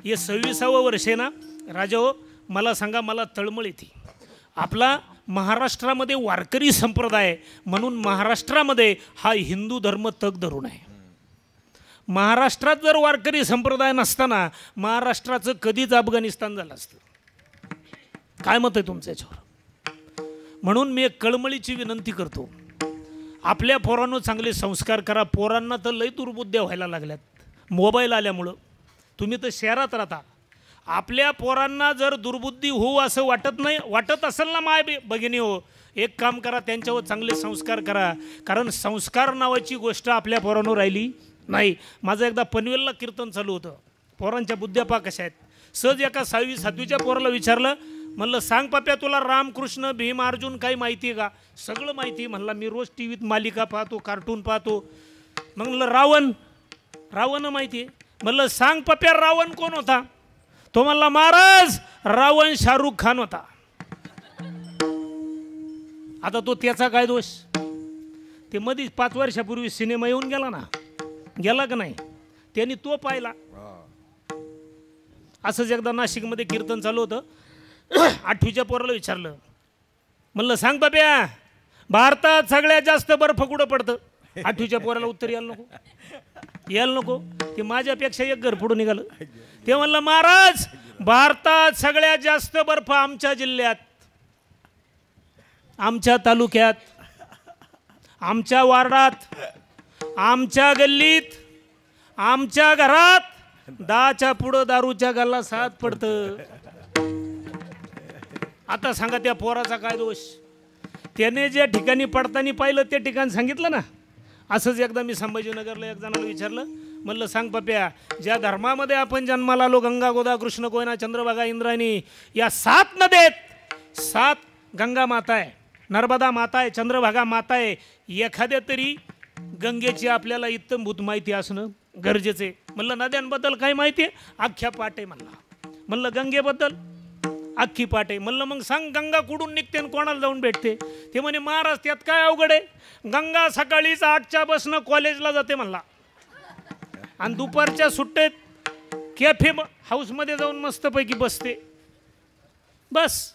हे 26वे वर्ष आहे ना राजा हो. मला सांगा, मला तळमळ येते. आपला महाराष्ट्रामध्ये वारकरी संप्रदाय म्हणून महाराष्ट्रामध्ये हा हिंदू धर्म तग धरून आहे. महाराष्ट्रात जर वारकरी संप्रदाय नसताना महाराष्ट्राचं कधीच अफगाणिस्तान झालं असतं. काय मत आहे तुमचं याच्यावर? म्हणून मी एक कळमळीची विनंती करतो, आपल्या पोरांनो चांगले संस्कार करा. पोरांना तर लई दुर्बुद्ध्या व्हायला लागल्यात मोबाईल आल्यामुळं. तुम्ही तर शहरात राहता, आपल्या पोरांना जर दुर्बुद्धी होऊ असं वाटत असेल ना माय भगिनी हो, एक काम करा, त्यांच्यावर चांगले संस्कार करा. कारण संस्कार नावाची गोष्ट आपल्या पोरांवर राहिली नाही. माझं एकदा पनवेलला कीर्तन चालू होतं, पोरांच्या बुद्ध्यापा कशा आहेत. सहज एका 6वी 7वीच्या पोराला विचारलं, म्हणलं सांग पप्या तुला रामकृष्ण भीम अर्जुन काही माहिती आहे का? सगळं माहिती म्हणला, मी रोज टी व्हीत मालिका पाहतो, कार्टून पाहतो. म्हणलं रावण माहिती आहे. म्हणलं सांग पप्या रावण कोण होता? तो म्हणला महाराज रावण शाहरुख खान होता. आता तो त्याचा काय दोष? ते मधीच 5 वर्षापूर्वी सिनेमा येऊन गेला ना, गेला का नाही? त्यांनी तो पाहिला. असंच एकदा नाशिकमध्ये कीर्तन चालू होतं, 8वीच्या पोराला विचारलं, म्हणलं सांग बाब्या भारतात सगळ्यात जास्त बर्फ कुठं पडतं? 8वीच्या पोराला उत्तर यायला नको. ते माझ्यापेक्षा एक घर पुढं निघालं. ते म्हणलं महाराज भारतात सगळ्यात जास्त बर्फ आमच्या जिल्ह्यात, आमच्या तालुक्यात, आमच्या वार्डात, आमच्या गल्लीत, आमच्या घरात 10च्या पुढं दारूच्या गल्ला 7 पडतं. आता सांगा त्या पोराचा काय दोष? त्याने ज्या ठिकाणी पडताना पाहिलं ते ठिकाण सांगितलं ना. असंच एकदा मी संभाजीनगरला एक जणाला विचारलं, म्हणलं सांग पप्या ज्या धर्मामध्ये आपण जन्माला आलो, गंगा गोदा कृष्ण कोयना चंद्रभागा इंद्रायणी या 7 नद्यात 7 गंगा माता आहे, नर्मदा माता आहे, चंद्रभागा माता आहे. एखाद्या तरी गंगेची आपल्याला इत्तमभूत माहिती असणं गरजेचं आहे. म्हणलं नद्यांबद्दल काय माहिती आहे? अख्ख्या पाठ आहे म्हणलं गंगेबद्दल अख्खी पाठ आहे. म्हणलं मग सांग गंगा कुठून निघते आणि कोणाला जाऊन भेटते? ते म्हणे महाराज त्यात काय अवघड आहे, गंगा सकाळीच 8च्या बसनं कॉलेजला जाते म्हणला, आणि दुपारच्या सुट्टीत कॅफे हाऊसमध्ये जाऊन मस्तपैकी बसते. बस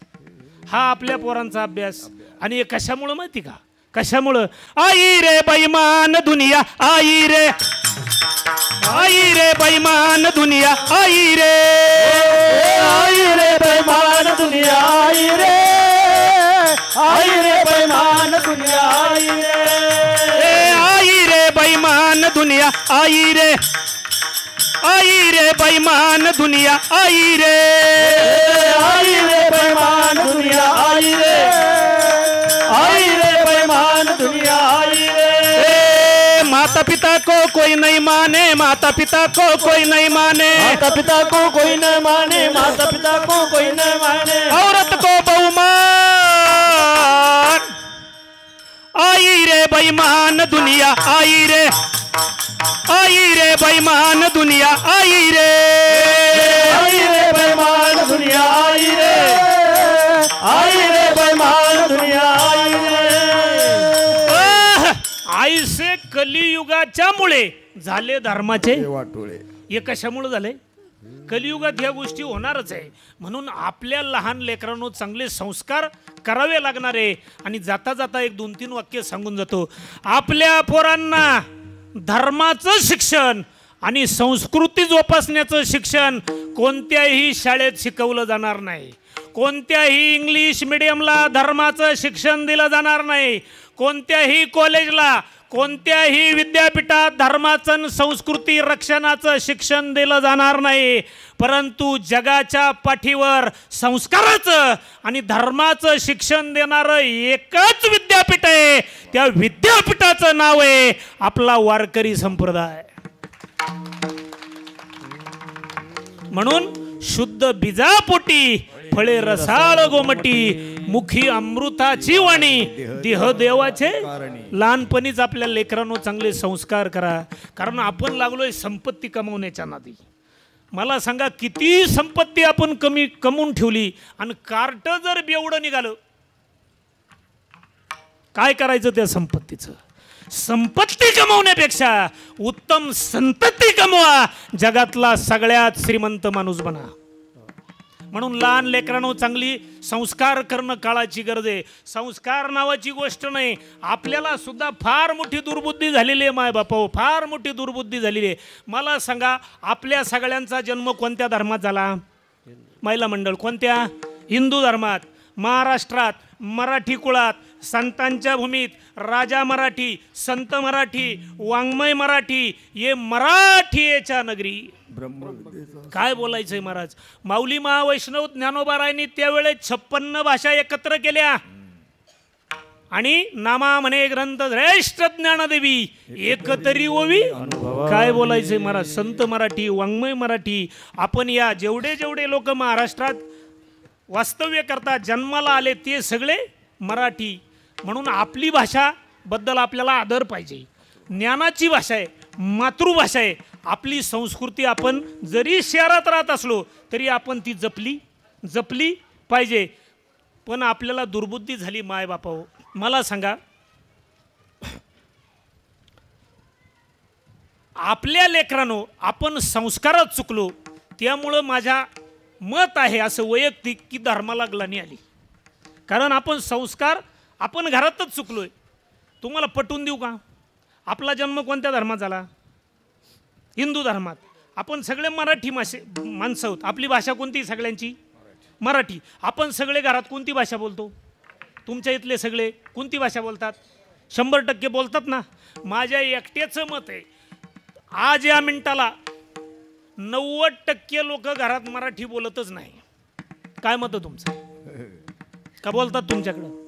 हा आपल्या पोरांचा अभ्यास. आणि हे कशामुळं माहिती का? कशामुळं? आई रे बैमान दुनिया, आई रे बैमान दुनिया, आई रे बैमान दुनिया, आई रे बैमान दुनिया, आई रे बैमान दुनिया, आई रे बैमान दुनिया, आई रे बैमान दुनिया, आई रे बैमान दुनिया, आई रे. माता पिता को कोई नहीं माने, माता पिता को कोई नहीं माने, माता पिता को कोई न माने, माता पिता को कोई न माने. औरत को बहुमान, आई रे बेईमान दुनिया, आई रे बेईमान दुनिया, आई रे बेईमान दुनिया, आई रे बेईमान दुनिया, आई रे. आईसे कलियुगाच्या मुळे झाले धर्माचे वाटोळे. हे कशामुळे झाले? कलियुगात ह्या गोष्टी होणारच आहे. म्हणून आपल्या लहान लेकरांनो चांगले संस्कार करावे लागणार आहे. आणि जाता जाता एक 2-3 वाक्य सांगून जातो. आपल्या पोरांना धर्माचं शिक्षण आणि संस्कृती जोपासण्याचं शिक्षण कोणत्याही शाळेत शिकवलं जाणार नाही. कोणत्याही इंग्लिश मीडियमला धर्माचं शिक्षण दिलं जाणार नाही. कोणत्याही कॉलेजला, कोणत्याही विद्यापीठात धर्माचं संस्कृती रक्षणाचं शिक्षण दिलं जाणार नाही. परंतु जगाच्या पाठीवर संस्काराचं आणि धर्माचं शिक्षण देणारं एकच विद्यापीठ आहे. त्या विद्यापीठाचं नाव आहे आपला वारकरी संप्रदाय. म्हणून शुद्ध बीजापोटी फळे रसाळ गोमटी, मुखी अमृताची वाणी, देह देवाचे. लहानपणीच आपल्या लेकरांनो चांगले संस्कार करा. कारण आपण लागलोय संपत्ती कमवण्याच्या नादी. मला सांगा किती संपत्ती आपण कमवून ठेवली आणि कार्ट जर बेवडं निघालं, काय करायचं त्या संपत्तीचं? संपत्ती कमवण्यापेक्षा उत्तम संतती कमवा, जगातला सगळ्यात श्रीमंत माणूस बना. म्हणून लहान लेकरांनो चांगली संस्कार करणं काळाची गरज आहे. संस्कार नावाची गोष्ट नाही. आपल्याला सुद्धा फार मोठी दुर्बुद्धी झालेली आहे माय बापा, फार मोठी दुर्बुद्धी झालेली आहे. मला सांगा, आपल्या सगळ्यांचा जन्म कोणत्या धर्मात झाला? महिला मंडळ कोणत्या? हिंदू धर्मात. महाराष्ट्रात मराठी कुळात, संतांच्या भूमीत, राजा मराठी, संत मराठी, वाङ्मय मराठी, ये मराठीच्या नगरी. काय बोलायचंय महाराज. माऊली महावैष्णव ज्ञानोबारायांनी त्यावेळेस 56 भाषा एकत्र केल्या आणि नामा म्हणे ग्रंथ श्रेष्ठ ज्ञानदेवी एकतरी ओवी. काय बोलायचंय महाराज. संत मराठी, वाङ्मय मराठी. आपण या जेवढे जेवढे लोक महाराष्ट्रात वास्तव्य करतात, जन्माला आले, ते सगळे मराठी. म्हणून आपली भाषा बद्दल आपल्याला आदर पाहिजे. ज्ञानाची भाषा आहे, मातृभाषा आहे. आपली संस्कृती आपण जरी शहरात राहत असलो तरी आपण ती जपली पाहिजे. पण आपल्याला दुर्बुद्धी झाली माय बापा. मला सांगा, आपल्या लेकरांनो आपण संस्कारात चुकलो, त्यामुळं माझ्या मत आहे असं वैयक्तिक की धर्माला ग्लानी आली. कारण आपण संस्कार आपण घरातच चुकलोय. तुम्हाला पटवून देऊ का? आपला जन्म कोणत्या धर्मात झाला? हिंदू धर्मात. आपण सगळे मराठी माणसं आहोत. आपली भाषा कोणती? सगळ्यांची मराठी. आपण सगळे घरात कोणती भाषा बोलतो? तुमच्या इथले सगळे कोणती भाषा बोलतात? 100% बोलतात ना. माझ्या एकट्याचं मत आहे, आज या मिनिटाला 90% लोक घरात मराठी बोलतच नाही. काय मत आहे तुमचं? का बोलतात? तुमच्याकडं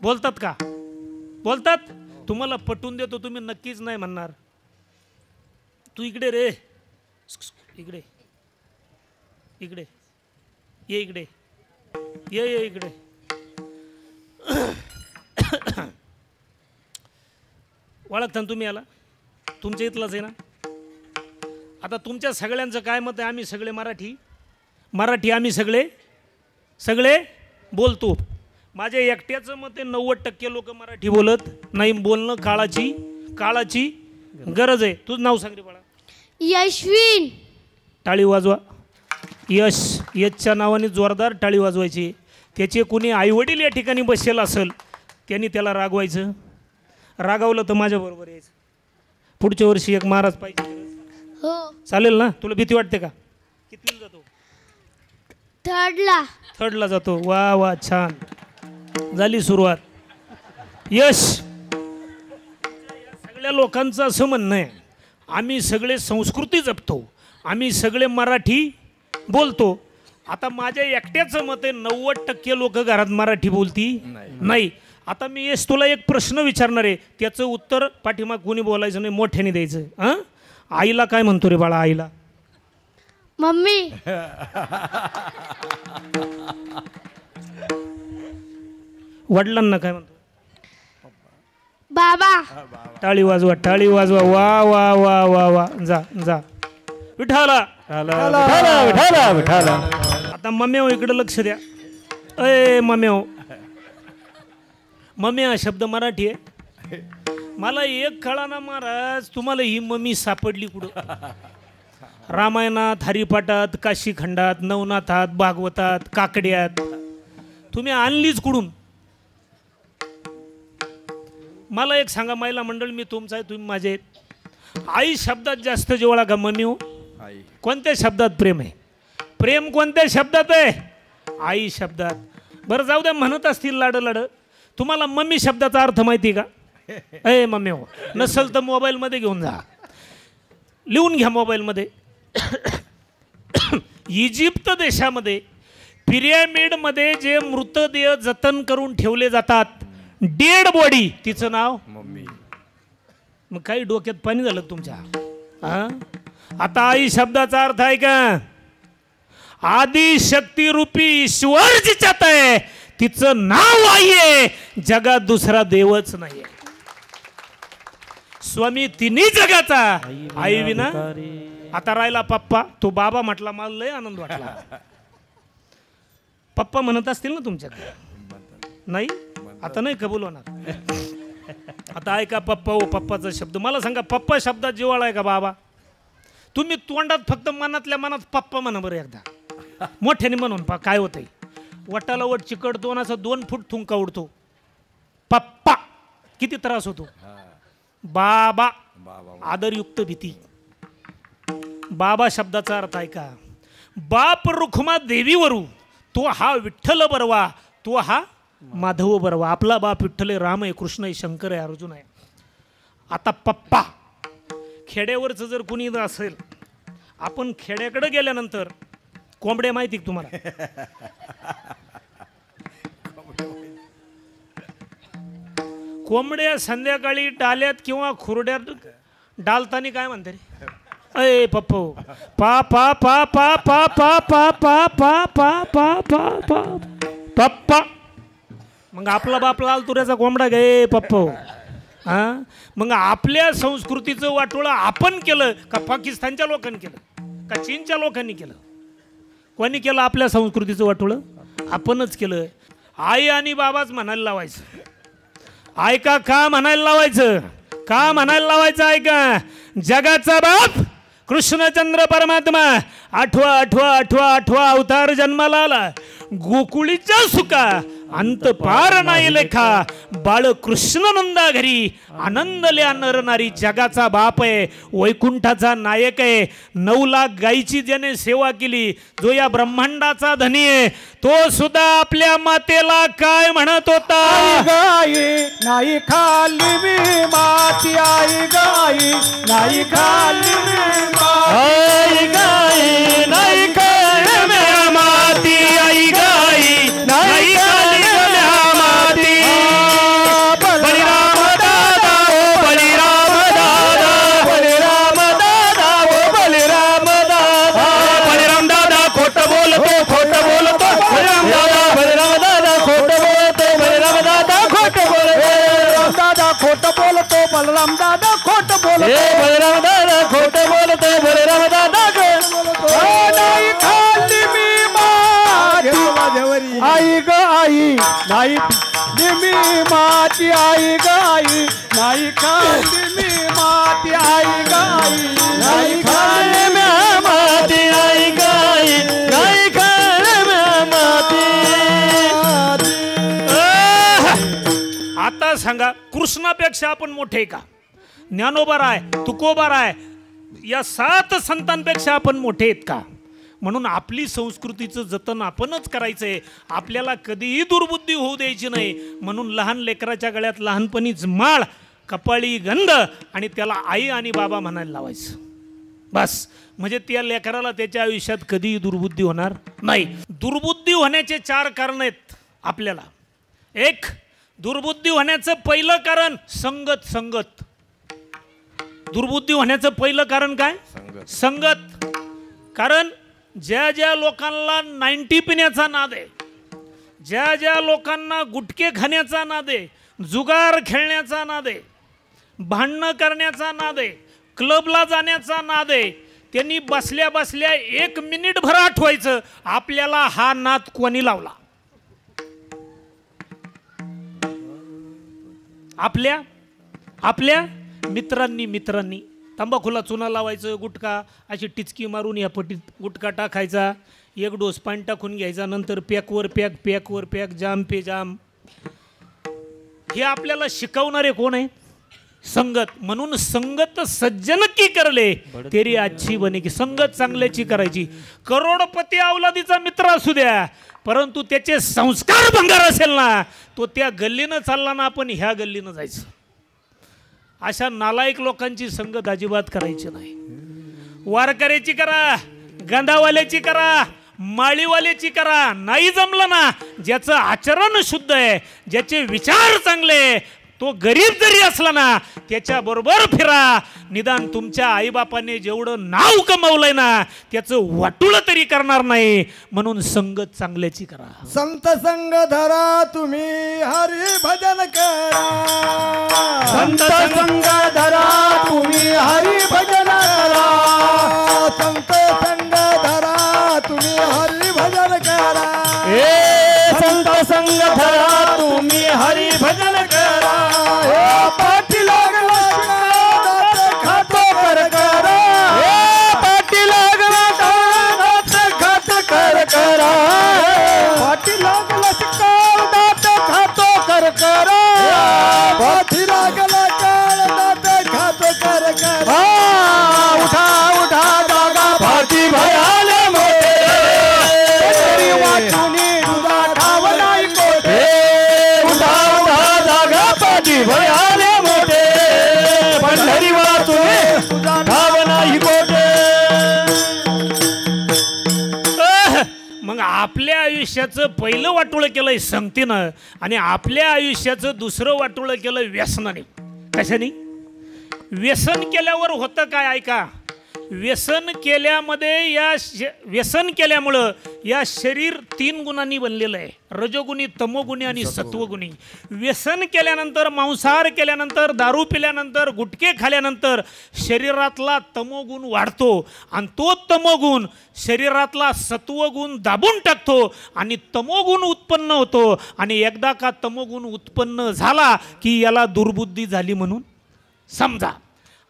बोलतात का? बोलतात. तुम्हाला पटवून देतो, तुम्ही नक्कीच नाही म्हणणार. तू इकडे रे, इकडे इकडे ये, इकडे ये इकडे. ओळखता तुम्ही याला? तुमच्या इथलाच आहे ना. आता तुमच्या सगळ्यांचं काय मत आहे? आम्ही सगळे मराठी आम्ही सगळे बोलतो. माझ्या एकट्याचं मत आहे 90% लोक मराठी बोलत नाही. बोलणं काळाची गरज आहे. तुझं नाव सांग रे बाळा. यशविन. टाळी वाजवा. यशच्या नावाने जोरदार टाळी वाजवायची. त्याचे कोणी आईवडील या ठिकाणी बसलेला असेल, त्यांनी त्याला रागवायचं. रागावलं तर माझ्याबरोबर यायचं. पुढच्या वर्षी एक महाराज पाहिजे. हो. चालेल ना? तुला भीती वाटते का? कितवीला जातो? थर्डला जातो. वा वा, छान झाली सुरुवात. यश. सगळ्या लोकांचं असं म्हणणं आहे, आम्ही सगळे संस्कृती जपतो, आम्ही सगळे मराठी बोलतो. आता माझ्या एकट्याचं मत आहे 90% लोक घरात मराठी बोलती नाही. आता मी यश तुला एक प्रश्न विचारणार आहे, त्याचं उत्तर पाठीमाग कोणी बोलायचं नाही, मोठ्याने द्यायचं. हां, आईला काय म्हणतो रे बाळा? आईला मम्मी. वडिलांना काय म्हणतो? बाबा. टाळी वाजवा. वा वा वा वा वा. जा विठाला. आता मम्या इकडे लक्ष द्या. अय मम्या शब्द मराठी आहे. मला एक कळाना महाराज, तुम्हाला ही मम्मी सापडली कुठं? रामायणात, हरिपाठात, काशीखंडात, नवनाथात, भागवतात, काकड्यात तुम्ही आणलीच कुठून? मला एक सांगा महिला मंडळ, मी तुमचा आहे, तुम्ही माझे आहेत. आई शब्दात जास्त जेवळा का मम्मी हो? कोणत्या शब्दात प्रेम आहे? प्रेम कोणत्या शब्दात आहे? आई शब्दात. बरं जाऊ द्या, म्हणत असतील लाड. तुम्हाला मम्मी शब्दाचा अर्थ माहिती का? ए मम्मी हो, नसेल तर मोबाईलमध्ये घेऊन जा, लिहून घ्या मोबाईलमध्ये. इजिप्त देशामध्ये पिरॅमिडमध्ये जे मृतदेह जतन करून ठेवले जातात, डेड बॉडी, तिचं नाव मम्मी. मग काही डोक्यात पाणी झालं तुमच्या? हां, आता आई शब्दाचा अर्थ आहे का? आदिशक्ती रूपी ईश्वर जिच्यात आहे तिचं नाव आई आहे. जगात दुसरा देवच नाही. स्वामी तिन्ही जगाचा आई विना. आता राहिला पप्पा, तो बाबा म्हटला, मला लय आनंद वाटला. पप्पा म्हणत असतील ना तुमच्याकडे? नाही, आता नाही कबूल होणार. आता ऐका पप्पा हो पप्पाचा शब्द मला सांगा पप्पा शब्दात जिव्हाळा आहे का बाबा तुम्ही तोंडात फक्त मनातल्या मनात पप्पा म्हणा बरं एकदा मोठ्याने म्हणून पा काय होतंय वटाला वट चिकटतो आणि असं 2 फूट थुंका उडतो पप्पा किती त्रास होतो बाबा आदरयुक्त भीती बाबा शब्दाचा अर्थ आहे का बाप रुखमा देवीवरू तो हा विठ्ठल बरवा तो हा माधव बरवा आपला बाप विठ्ठल आहे राम आहे कृष्ण आहे शंकर आहे अर्जुन आहे आता पप्पा खेड्यावरचं जर कुणी असेल आपण खेड्याकडे गेल्यानंतर कोंबड्या माहिती का तुम्हाला कोंबड्या संध्याकाळी डाल्यात किंवा खुरड्यात डालतानी काय म्हणते रे अय पप्पो पा पा पा पा पा पा पा पा पा पा पा पा पा पप्पा मग आपला बाप लाल तुऱ्याचा कोंबडा गे पप्पो हां मग आपल्या संस्कृतीचं वाटोळं आपण केलं का पाकिस्तानच्या लोकांनी केलं का चीनच्या लोकांनी केलं कोणी केलं आपल्या संस्कृतीचं वाटोळं आपणच केलं आई आणि बाबाच म्हणायला लावायचं ऐका का म्हणायला लावायचं का म्हणायला लावायचं ऐका जगाचा बाप कृष्णचंद्र परमात्मा आठवा अवतार जन्माला आला गोकुळीच्या सुका अंत पार नाही लेखा बाळ कृष्णनंदा घरी आनंदले नरनारी जगाचा बाप आहे वैकुंठाचा नायक आहे 9 लाख गायीची ज्याने सेवा केली जो या ब्रह्मांडाचा धनी आहे तो सुद्धा आपल्या मातेला काय म्हणत होता गाई नाही खाल्ली मी माती आई गाई नाही खाल्ली मी आई गाई नाही खाल्ली मी माती आई गाई नाही खाल्ली मी माती बलिराम दादा ओ बलिराम दादा बलिराम दादा ओ बलिराम दादा बलिराम दादा खोट बोलतो बलिराम दादा खोट बोलतो बलिराम दादा खोट बोलतो दादा खोट बोलतो बलराम दादा खोट बोलतो बलिराम दादा खोट बोलतो बलिराम दादा नाही खाल्ली मी माती आई ग आई नाही मी माती आई ग आई नाही खाल्ली मी माती आई ग आई नाही खाल्ली मी माती आई गाई नाही खाल्ली मी माती आता सांगा कृष्णापेक्षा आपण मोठे का ज्ञानोबा राय तुकोबा राय या 7 संतांपेक्षा आपण मोठे आहेत का म्हणून आपली संस्कृतीचं जतन आपणच करायचंय आपल्याला कधीही दुर्बुद्धी होऊ द्यायची नाही म्हणून लहान लेकराच्या गळ्यात लहानपणीच माळ कपाळी गंध आणि त्याला आई आणि बाबा म्हणायला लावायचं बस म्हणजे त्या लेकराला त्याच्या आयुष्यात कधीही दुर्बुद्धी होणार नाही दुर्बुद्धी होण्याचे 4 कारण आहेत आपल्याला एक दुर्बुद्धी होण्याचं पहिलं कारण संगत दुर्बुद्धी होण्याचं पहिलं कारण काय संगत कारण ज्या ज्या लोकांना 90 पिण्याचा नाद आहे ज्या ज्या लोकांना गुटखे खाण्याचा नाद आहे जुगार खेळण्याचा नाद आहे भांडणं करण्याचा नाद आहे क्लबला जाण्याचा नाद आहे त्यांनी बसल्या बसल्या 1 मिनिटभर आठवायचं आपल्याला हा नाद कोणी लावला आपल्या मित्रांनी तंबाखूला चुना लावायचं गुटखा अशी टिचकी मारून या पटीत गुटखा टाकायचा 1 डोस पाणी टाकून घ्यायचा नंतर पॅकवर पॅक जाम पे जाम हे आपल्याला शिकवणारे कोण आहे संगत म्हणून संगत सज्जन की करले तेरी अच्छी बने की संगत चांगल्याची करायची करोडपती अवलादीचा मित्र असू द्या परंतु त्याचे संस्कार भंगार असेल ना तो त्या गल्लीनं चालला ना आपण ह्या गल्लीनं जायचं अशा नालायक लोकांची संगत अजिबात करायची नाही वारकऱ्याची करा गंधावाल्याची करा माळीवाल्याची करा नाही जमलं ना ज्याचं आचरण शुद्ध आहे ज्याचे विचार चांगले तो गरीब जरी असला ना त्याच्याबरोबर फिरा निदान तुमच्या आईबापाने जेवढं नाव कमवलंय ना त्याचं वाटुळं तरी करणार नाही म्हणून संगत चांगल्याची करा संत संग धरा तुम्ही हरी भजन करा संत संग धरा तुम्ही हरी भजन करा संत संग धरा तुम्ही हरी भजन करा संत संग धरा तुम्ही हरी भजन करा मग आपल्या आयुष्याचं पहिलं वाटोळं केलंय संगतीनं आणि आपल्या आयुष्याचं दुसरं वाटोळं केलं व्यसनाने. कशाने? व्यसन केल्यावर होतं काय ऐका. व्यसन केल्यामुळं या शरीर 3 गुणांनी बनलेलं आहे. रजोगुणी, तमोगुणी आणि सत्वगुणी. व्यसन केल्यानंतर, मांसाहार केल्यानंतर, दारू पिल्यानंतर, गुटखे खाल्यानंतर शरीरातला तमोगुण वाढतो आणि तो तमोगुण शरीरातला सत्वगुण दाबून टाकतो आणि तमोगुण उत्पन्न होतो. आणि एकदा का तमोगुण उत्पन्न झाला की याला दुर्बुद्धी झाली म्हणून समजा.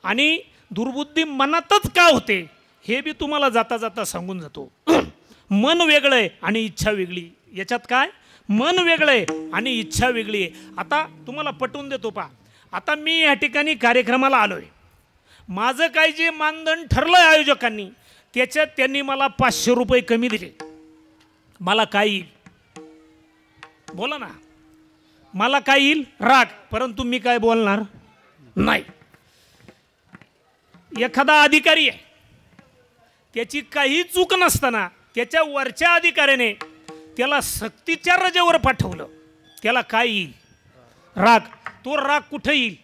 आणि दुर्बुद्धी मनातच का होते हे बी तुम्हाला जाता जाता सांगून जातो. मन वेगळं आहे आणि इच्छा वेगळी. याच्यात काय? मन वेगळं आहे आणि इच्छा वेगळी आहे. आता तुम्हाला पटवून देतो पहा. आता मी या ठिकाणी कार्यक्रमाला आलोय. माझं काय जे मानधन ठरलं आयोजकांनी त्याच्यात त्यांनी मला 500 रुपये कमी दिले. मला काय येईल? बोला ना. मला काय येईल? राग. परंतु मी काय बोलणार नाही. एखादा अधिकारी आहे, त्याची काही चूक नसताना त्याच्या वरच्या अधिकाऱ्याने त्याला सक्तीच्या रजेवर पाठवलं. त्याला काय येईल? राग. तो राग कुठे येईल?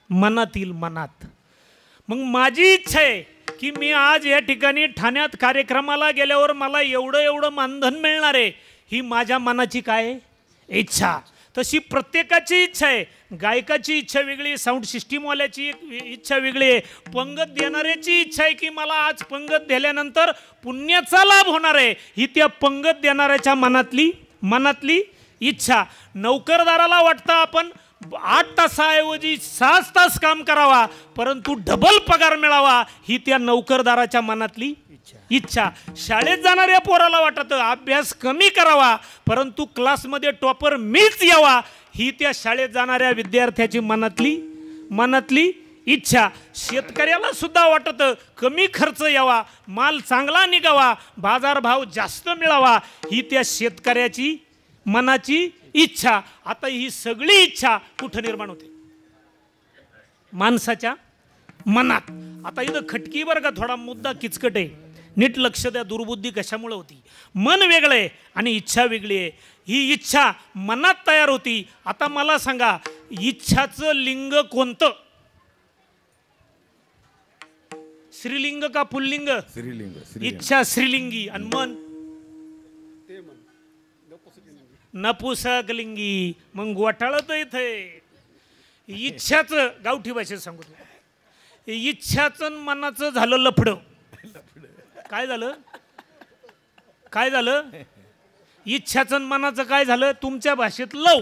मनात येईल, मनात. मग माझी इच्छा आहे की मी आज या ठिकाणी ठाण्यात कार्यक्रमाला गेल्यावर मला एवढं मानधन मिळणार आहे, ही माझ्या मनाची काय इच्छा. तशी प्रत्येकाची इच्छा आहे. गायकाची इच्छा वेगळी, साऊंड सिस्टीमवाल्याची इच्छा वेगळी आहे, पंगत देणाऱ्याची इच्छा आहे की मला आज पंगत दिल्यानंतर पुण्याचा लाभ होणार आहे, ही त्या पंगत देणाऱ्याच्या मनातली इच्छा. नोकरदाराला वाटतं आपण 8 तासाऐवजी 6 तास काम करावा परंतु डबल पगार मिळावा, ही त्या नोकरदाराच्या मनातली इच्छा. शाळेत जाणाऱ्या पोराला वाटतं अभ्यास कमी करावा परंतु क्लासमध्ये टॉपर मीच यावा, ही त्या शाळेत जाणाऱ्या विद्यार्थ्याची मनातली इच्छा. शेतकऱ्याला सुद्धा वाटतं कमी खर्च यावा, माल चांगला निघावा, बाजारभाव जास्त मिळावा, ही त्या शेतकऱ्याची मनाची इच्छा. आता ही सगळी इच्छा कुठं निर्माण होते? माणसाच्या मनात. आता इथं खटकी बरं का, थोडा मुद्दा किचकट आहे, नीट लक्ष द्या. दुर्बुद्धी कशामुळे होती? मन वेगळं आहे आणि इच्छा वेगळी आहे. ही इच्छा मनात तयार होती. आता मला सांगा, इच्छाचं लिंग कोणतं? स्त्रीलिंग का पुल्लिंग? इच्छा स्त्रीलिंगी आणि मन नपुसकलिंगी. मग घोटाळत इथे. इच्छाचं गावठी भाषेत सांगतो, इच्छाचं मनाचं झालं लफडं. काय झालं? इच्छाचं मनाचं काय झालं? तुमच्या भाषेत लव,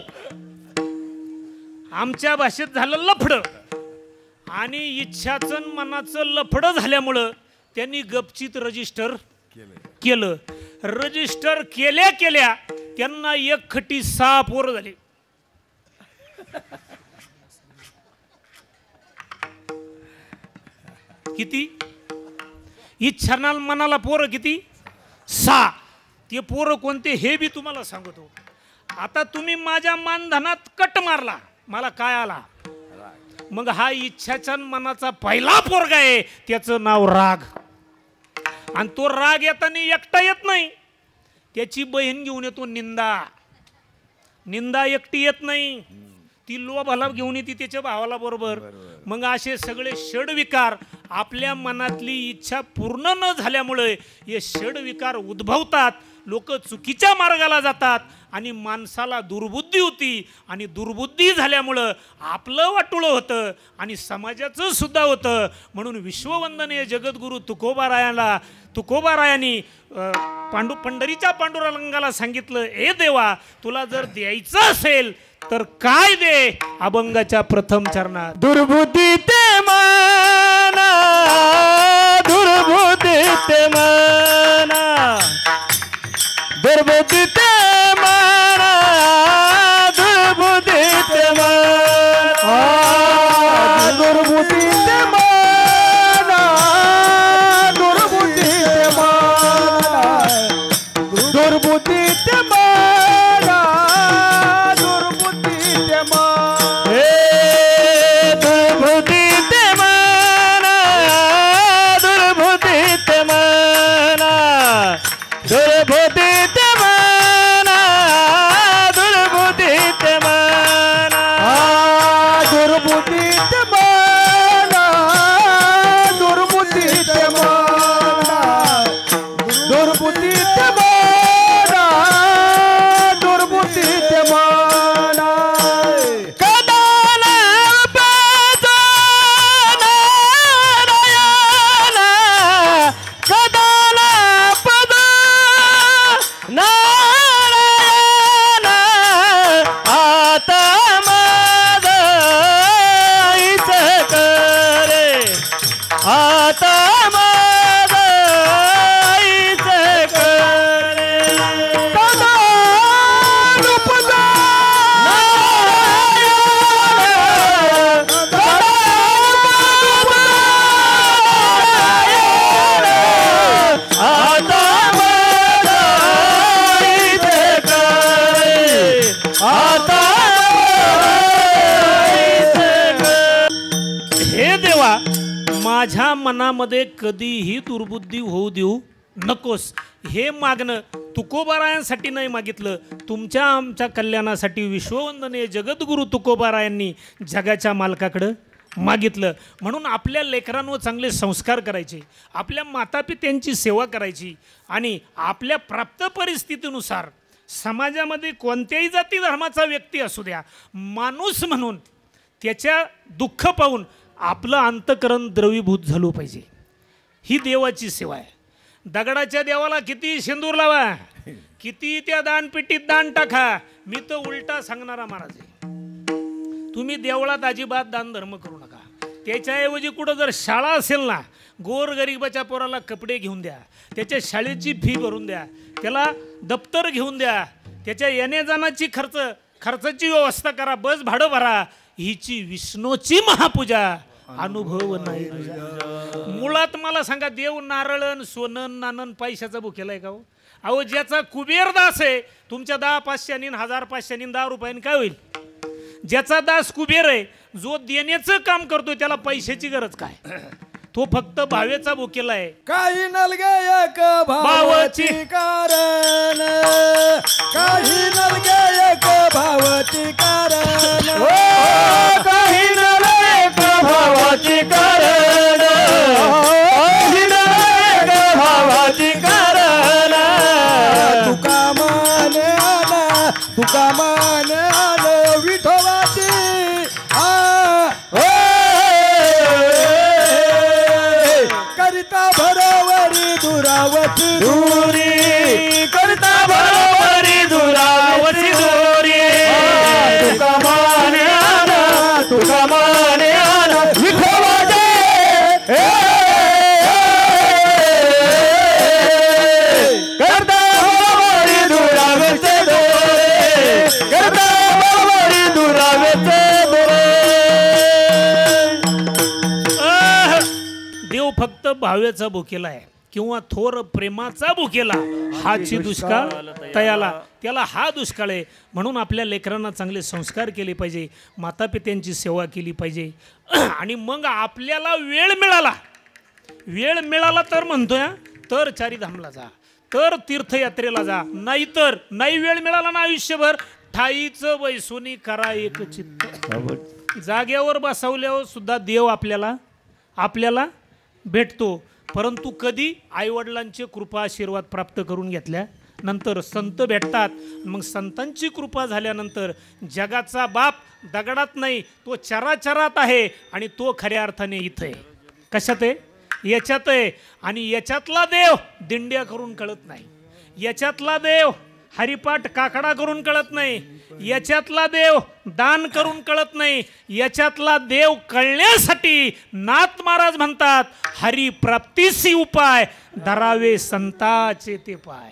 आमच्या भाषेत झालं लफडं. आणि इच्छाचं मनाचं लफडं झाल्यामुळं त्यांनी गपचित रजिस्टर केलं. रजिस्टर केल्या त्यांना 1 खटी 6 पोरं झाली. किती? इच्छानाल मनाला पोरं किती? 6. ते पोरं कोणते हे बी तुम्हाला सांगतो. आता तुम्ही माझ्या मानधनात कट मारला, मला काय आला? मग हा इच्छाच्या मनाचा पहिला पोरगा आहे, त्याचं नाव राग. आणि तो राग येताना एकटा येत नाही, त्याची बहीण घेऊन येतो निंदा एकटी येत नाही, ती लोभाला घेऊन येते त्याच्या भावाला बरोबर. मग असे सगळे षडविकार आपल्या मनातली इच्छा पूर्ण न झाल्यामुळे हे षडविकार उद्भवतात. लोक चुकीच्या मार्गाला जातात आणि माणसाला दुर्बुद्धी होती. आणि दुर्बुद्धी झाल्यामुळं आपलं वाटोळं होतं आणि समाजाचं सुद्धा होतं. म्हणून विश्ववंदनीय जगद्गुरू तुकोबारायांनी पंढरीच्या पांडुरंगाला सांगितलं, ए देवा, तुला जर द्यायचं असेल तर काय दे? अभंगाच्या प्रथम चरणात दुर्बुद्धी ते माना, दुर्बुद्धी ते माना, दुर्बुद्धी ते माना, दुर्बुद्धी ते माना, दुर्बुद्धी ते माना, दुर्बुद्धी ते माना, दुर्बुद्धी ते माना, दुर्बुद्धी ते माना, हे दुर्बुद्धी ते माना, दुर्बुद्धी ते माना, दुर्बुद्धीत मना दुर्बुद्धीत मना दुर्बुद्धीत मना दुर्बुद्धीत मना दुर्बुद्धीत मना दुर्बुद्धीत मना कदाला पदना नारायणा कदाला पदना नारायणा आता मादाईच करे आता मादाईच करे हे देवा माझ्या मनामध्ये कधीही दुर्बुद्धी होऊ देऊ नकोस. हे मागणं तुकोबारायांसाठी नाही मागितलं, तुमच्या आमच्या कल्याणासाठी विश्ववंदनीय जगद्गुरु तुकोबारायांनी जगाच्या मालकाकडं मागितलं. म्हणून आपल्या लेकरांवर चांगले संस्कार करायचे, आपल्या मातापित्यांची सेवा करायची आणि आपल्या प्राप्त परिस्थितीनुसार समाजामध्ये कोणत्याही जाती धर्माचा व्यक्ती असू द्या, माणूस म्हणून त्याच्या दुःख पाहून आपलं अंतकरण द्रवीभूत झालं पाहिजे. ही देवाची सेवा आहे. दगडाच्या देवाला किती सिंदूर लावा, किती त्या दानपेटीत दान टाका, मी तर उलटा सांगणारा महाराज आहे. तुम्ही देवळात अजिबात दान धर्म करू नका. त्याच्याऐवजी कुठं जर शाळा असेल ना, गोरगरिबाच्या पोराला कपडे घेऊन द्या, त्याच्या शाळेची फी भरून द्या, त्याला दप्तर घेऊन द्या, त्याच्या येण्या जाण्याची खर्चाची व्यवस्था करा, बस भाडं भरा. हिची विष्णूची महापूजा अनुभव नाही. मुळात मला सांगा, देव नारळन सोनं नानन पैशाचा भुकेला आहे का हो? अहो ज्याचा कुबेरदास आहे, तुमच्या 10-500 1,000-500 10 रुपयांनी काय होईल? ज्याचा दास कुबेर आहे, जो देण्याचं काम करतोय, त्याला पैशाची गरज काय? तो फक्त भावेचा भुकेला आहे. काही नलगे एक भावाची कारण काही नलगे एक भावाची कारण काही नलगे एक भावाची कारण काही नलगे एक भावाची कारण तुका माने आला तुका माने आलं विठोबाची करता भरोवरी दुरावती दुरी करता भरोवरी दुरावती दुरी तुका माने आला तुका माने आला विठोबाचे करता भरोवरी दुरावती दुरी करता भरोवरी दुरावती देव फक्त भावेचा भुकेला आहे किंवा थोर प्रेमाचा भुकेला हाची दुष्काळ तयाला, त्याला हा दुष्काळ आहे. म्हणून आपल्या लेकरांना चांगले संस्कार केले पाहिजे, मातापित्यांची सेवा केली पाहिजे. आणि मग आपल्याला वेळ मिळाला तर म्हणतोय, तर चारीधामला जा, तर तीर्थयात्रेला जा, नाहीतर नाही वेळ मिळाला ना आयुष्यभर ठाईचं वैसुनी करा एक चित्त. जागेवर बसवल्यावर सुद्धा देव आपल्याला भेटतो. परंतु कधी आईवडिलांचे कृपा आशीर्वाद प्राप्त करून घेतल्या नंतर संत भेटतात. मग संतांची कृपा झाल्यानंतर जगाचा बाप दगडात नाही, तो चराचरात आहे आणि तो खऱ्या अर्थाने इथं आहे. कशात आहे? याच्यात आहे. आणि याच्यातला देव दिंड्या करून कळत नाही, याच्यातला देव हरिपाठ काकडा करून कळत नाही, याच्यातला देव दान करून कळत नाही. याच्यातला देव कळण्यासाठी नाथ महाराज म्हणतात, हरिप्राप्तीसी उपाय धरावे संताचे ते पाय.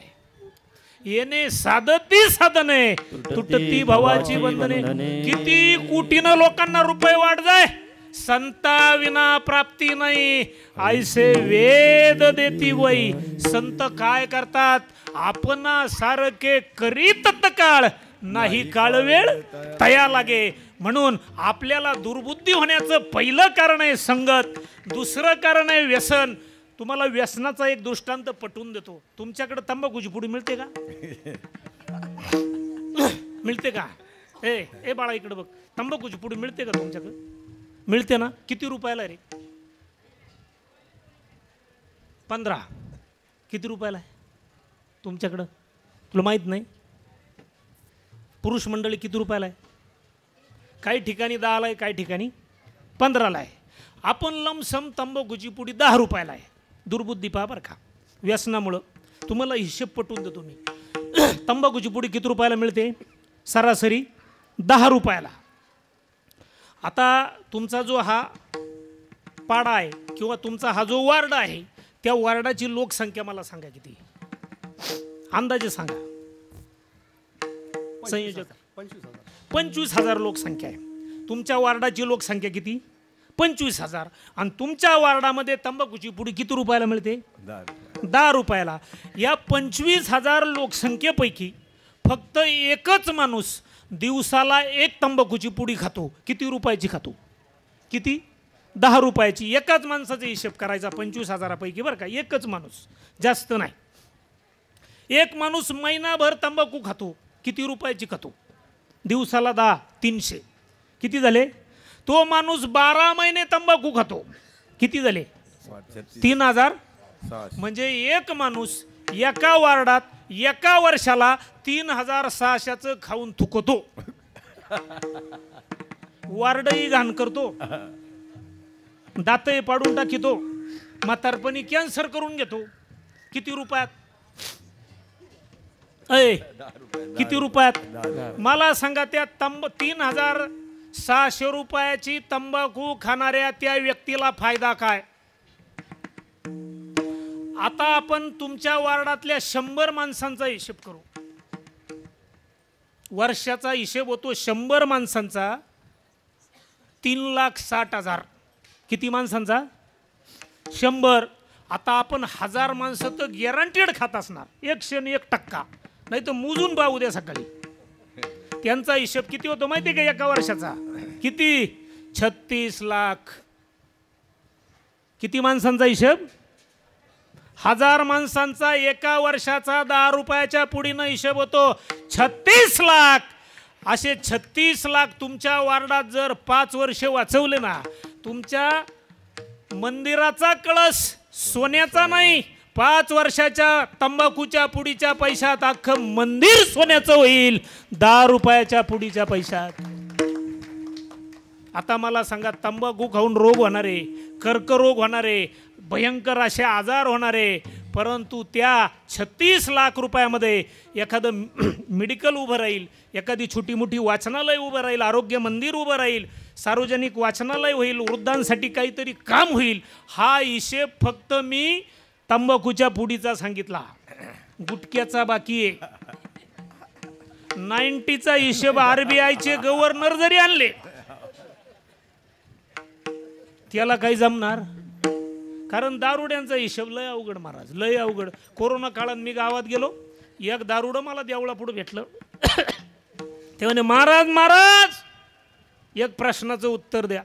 येणे साधती साधने तुटती भवाची बंधने. किती कोटीनं लोकांना रुपये वाट जाय, संता विना प्राप्ती नाही. ऐसे वेद देती वै. संत काय करतात? आपणा सारखे करीत काळ नाही काळ वेळ तया लागे. म्हणून आपल्याला दुर्बुद्धी होण्याचं पहिलं कारण आहे संगत, दुसरं कारण आहे व्यसन. तुम्हाला व्यसनाचा एक दृष्टांत पटवून देतो. तुमच्याकडे तंबाखूची पुडी मिळते का? मिळते का? ए बाळा इकडे बघ, तंबाखूची पुडी मिळते का तुमच्याकडे? मिळते ना. किती रुपयाला रे? 15. किती रुपयाला आहे तुमच्याकडं? तुला माहीत नाही? पुरुष मंडळी किती रुपयाला आहे? काही ठिकाणी 10ला आहे, काही ठिकाणी 15ला आहे. आपण लमसम तंबाखूची पुडी 10 रुपयाला आहे. दुर्बुद्धी पहा बरं का. व्यसनामुळं तुम्हाला हिशेब पटवून देतो मी. तंबाखूची पुडी किती रुपयाला मिळते? सरासरी 10 रुपयाला. आता तुमचा जो हा पाडा आहे किंवा तुमचा हा जो वार्ड आहे, त्या वार्डाची लोकसंख्या मला सांगा किती? अंदाजे सांगा. संयोजक 25,000 लोकसंख्या आहे. तुमच्या वार्डाची लोकसंख्या किती? 25,000. आणि तुमच्या वार्डामध्ये तंबाखूची पुडी किती रुपयाला मिळते? 10 रुपयाला. या 25,000 लोकसंख्येपैकी फक्त एकच माणूस दिवसाला एक तंबाखूची पुडी खातो. किती रुपयाची खातो? किती? 10 रुपयाची. एकाच माणसाचा हिशेब करायचा 25,000पैकी बरं का. एकच माणूस, जास्त नाही. एक माणूस महिनाभर तंबाखू खातो. किती रुपयाची खातो? दिवसाला 10, 300. किती झाले? तो माणूस 12 महिने तंबाखू खातो. किती झाले? 3,000. म्हणजे एक माणूस एका वार्डात एका वर्षाला 3,600चं खाऊन थुकतो. वार्डही घाण करतो, दातही पाडून टाकीतो, म्हातारपणी कॅन्सर करून घेतो. किती रुपयात? किती रुपयात? मला सांगा. त्या 3,600 रुपयाची तंबाखू खाणाऱ्या त्या व्यक्तीला फायदा काय? आता आपण तुमच्या वार्डातल्या 100 माणसांचा हिशेब करू. वर्षाचा हिशेब होतो 100 माणसांचा 3,60,000. किती माणसांचा? 100. आता आपण 1000 माणसं तर गॅरंटेड खात असणार. 101%. नाही तर मोजून पहा उद्या सकाळी. त्यांचा हिशेब किती होतो माहिती का एका वर्षाचा? किती? 36 लाख. किती माणसांचा हिशेब? 1000 माणसांचा एका वर्षाचा 10 रुपयाच्या पुडीनं हिशेब होतो 36 लाख. असे 36 लाख तुमच्या वार्डात जर 5 वर्षे वाचवले ना, तुमच्या मंदिराचा कळस सोन्याचा नाही, 5 वर्षाच्या तंबाखूच्या पुडीच्या पैशात अख्खं मंदिर सोन्याचं होईल 10 रुपयाच्या पुडीच्या पैशात. आता मला सांगा, तंबाखू खाऊन रोग होणारे, कर्करोग होणारे, भयंकर असे आजार होणारे, परंतु त्या 36 लाख रुपयामध्ये एखादं मेडिकल उभं राहील, एखादी छोटी मोठी वाचनालय उभं राहील, आरोग्य मंदिर उभं राहील, सार्वजनिक वाचनालय होईल, वृद्धांसाठी काहीतरी काम होईल. हा हिशेब फक्त मी तंबाखूच्या पुडीचा सांगितला. गुटख्याचा बाकी आहे. 90चा हिशेब RBIचे गव्हर्नर जरी आणले त्याला काही जमणार? कारण दारुड्यांचा हिशेब लय अवघड महाराज, लय अवघड. कोरोना काळात मी गावात गेलो, एक दारुडं मला देवळा पुढे भेटलं. ते म्हणे, महाराज एक प्रश्नाचं उत्तर द्या.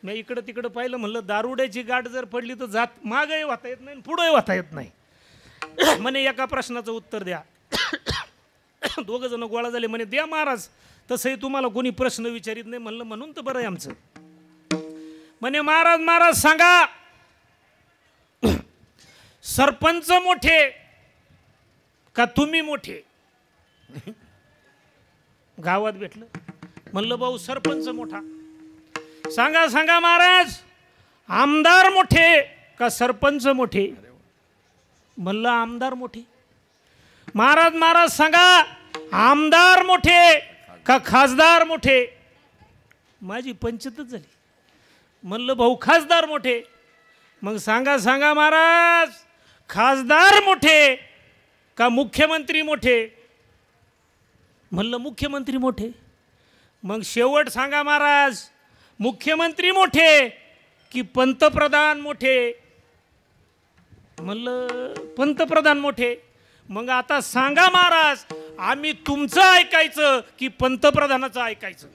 मी इकडं तिकडं पाहिलं, म्हणलं दारुड्याची गाठ जर पडली तर जात मागही वाहता येत नाही, पुढेही वाहता येत नाही. म्हणे एका प्रश्नाचं उत्तर द्या. 2 जण गोळा झाले. म्हणे, द्या महाराज, तसंही तुम्हाला कोणी प्रश्न विचारित नाही. म्हणलं म्हणून तर बरं आहे आमचं. म्हणे, महाराज सांगा, सरपंच मोठे का तुम्ही मोठे? गावात भेटलं. म्हणलं, भाऊ सरपंच मोठा. सांगा महाराज, आमदार मोठे का सरपंच मोठे? म्हणलं, आमदार मोठे. महाराज सांगा, आमदार मोठे का खासदार मोठे? माझी पंचायतच झाली. म्हणलं, भाऊ खासदार मोठे. मग सांगा महाराज, खासदार मोठे का मुख्यमंत्री मोठे? म्हणलं, मुख्यमंत्री मोठे. मग शेवट सांगा महाराज, मुख्यमंत्री मोठे की पंतप्रधान मोठे? म्हणलं, पंतप्रधान मोठे. मग आता सांगा महाराज, आम्ही तुमचं ऐकायचं की पंतप्रधानाचं ऐकायचं?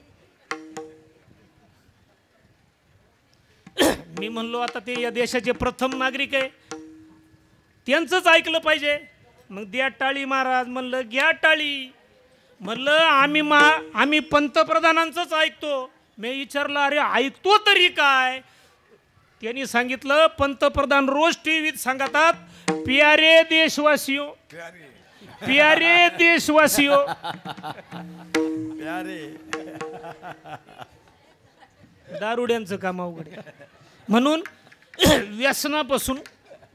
मी म्हणलो आता ते या देशाचे प्रथम नागरिक आहे, त्यांचंच ऐकलं पाहिजे. मग द्या टाळी महाराज. म्हणलं घ्या टाळी. म्हणलं आम्ही पंतप्रधानांचंच ऐकतो. मी विचारलं अरे ऐकतो तरी काय? त्यांनी सांगितलं पंतप्रधान रोज टीव्हीत सांगतात, प्यारे देशवासियो, प्यारे देशवासियो. दारुड्यांचं काम अवघड आहे. म्हणून व्यसनापासून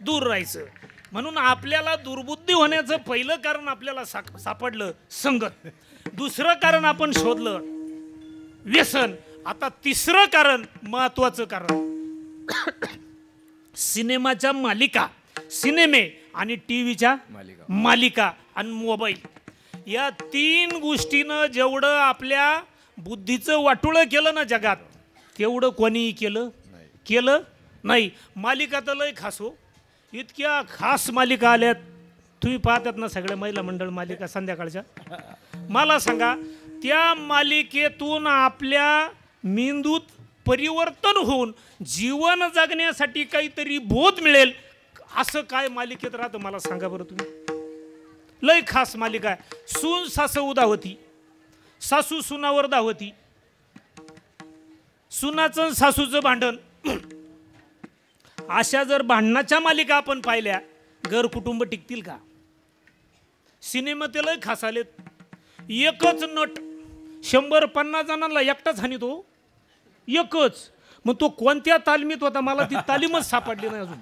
दूर राहायचं. म्हणून आपल्याला दुर्बुद्धी होण्याचं पहिलं कारण आपल्याला सापडलं संगत. दुसरं कारण आपण शोधलं व्यसन. आता तिसरं कारण, महत्वाचं कारण, सिनेमाच्या मालिका, सिनेमे आणि टीव्हीच्या मालिका आणि मोबाईल. या 3 गोष्टीनं जेवढं आपल्या बुद्धीचं वाटोळं केलं ना जगात, तेवढं कोणीही केलं नाही. मालिका तर लय खास हो. इतक्या खास मालिका आल्यात. तुम्ही पाहतात ना सगळ्या महिला मंडळ मालिका संध्याकाळच्या. मला सांगा, त्या मालिकेतून आपल्या मेंदूत परिवर्तन होऊन जीवन जगण्यासाठी काहीतरी बोध मिळेल असं काय मालिकेत राहतं मला सांगा बरं तुम्ही. लय खास मालिका आहे. सून सासू धावती, सासू सुनावर धावती, सुनाचं सासूचं भांडण. अशा जर भांडणाच्या मालिका आपण पाहिल्या, घर कुटुंब टिकतील का? सिनेमात लय खास आलेत. एकच नट 150 जणांना एकटाच हानीतो, एकच. मग तो कोणत्या तालमीत होता? मला ती तालीमच सापडली नाही अजून.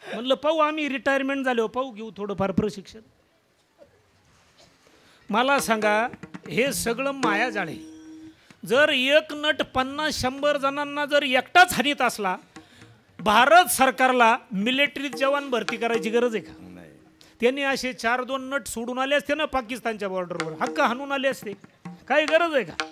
म्हणलं पाहू, आम्ही रिटायरमेंट झालो, पाहू घेऊ थोडंफार प्रशिक्षण. मला सांगा, हे सगळं मायाजाळ आहे. जर एक नट 50-100 जणांना जर एकटाच हानीत असला, भारत सरकारला मिलिटरीत जवान भरती करायची गरज आहे का? त्यांनी असे 4-2 नट सोडून आले असते ना पाकिस्तानच्या बॉर्डरवर, हक्क हाणून आले असते. काही गरज आहे का?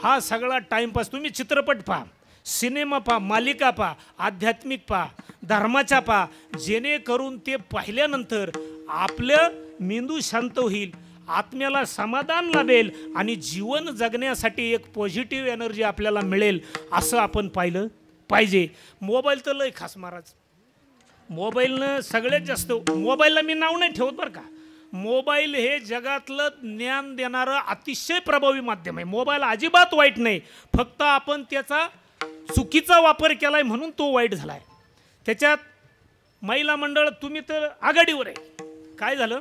हा सगळा टाइमपास. तुम्ही चित्रपट पहा, सिनेमा पहा, मालिका पहा, आध्यात्मिक पहा, धर्माच्या पहा, जेणेकरून ते पाहिल्यानंतर आपलं मेंदू शांत होईल, आत्म्याला समाधान लाभेल आणि जीवन जगण्यासाठी एक पॉझिटिव्ह एनर्जी आपल्याला मिळेल. असं आपण पाहिलं पाहिजे. मोबाईल तर लय खास महाराज. मोबाईलनं सगळ्यात जास्त, मोबाईलला मी नाव नाही ठेवत बरं का, मोबाईल हे जगातलं ज्ञान देणारं अतिशय प्रभावी माध्यम आहे. मोबाईल अजिबात वाईट नाही, फक्त आपण त्याचा चुकीचा वापर केलाय म्हणून तो वाईट झालाय. त्याच्यात महिला मंडळ तुम्ही तर आघाडीवर आहे. काय झालं,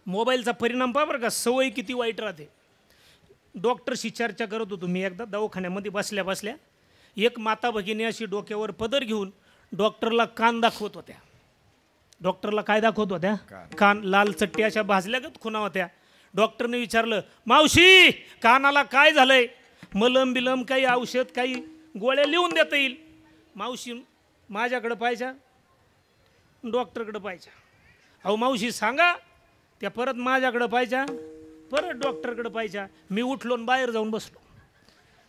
मोबाईलचा परिणाम पहा बरं का, सवय किती वाईट राहते. डॉक्टरशी चर्चा करत होतो मी एकदा दवाखान्यामध्ये बसल्या बसल्या. एक माता भगिनी अशी डोक्यावर पदर घेऊन डॉक्टरला कान दाखवत होत्या. डॉक्टरला काय दाखवत होत्या? कान. लाल चट्टी अशा भाजल्यागत खुणा होत्या. डॉक्टरने विचारलं, मावशी कानाला काय झालंय? मलम बिलम काही औषध काही गोळ्या लिहून देता येईल? मावशी माझ्याकडं पाहिजे, डॉक्टरकडं पाहिजे. अहो मावशी सांगा. त्या परत माझ्याकडं पाहिजे, परत डॉक्टरकडं पाहिजे. मी उठलो आणि बाहेर जाऊन बसलो.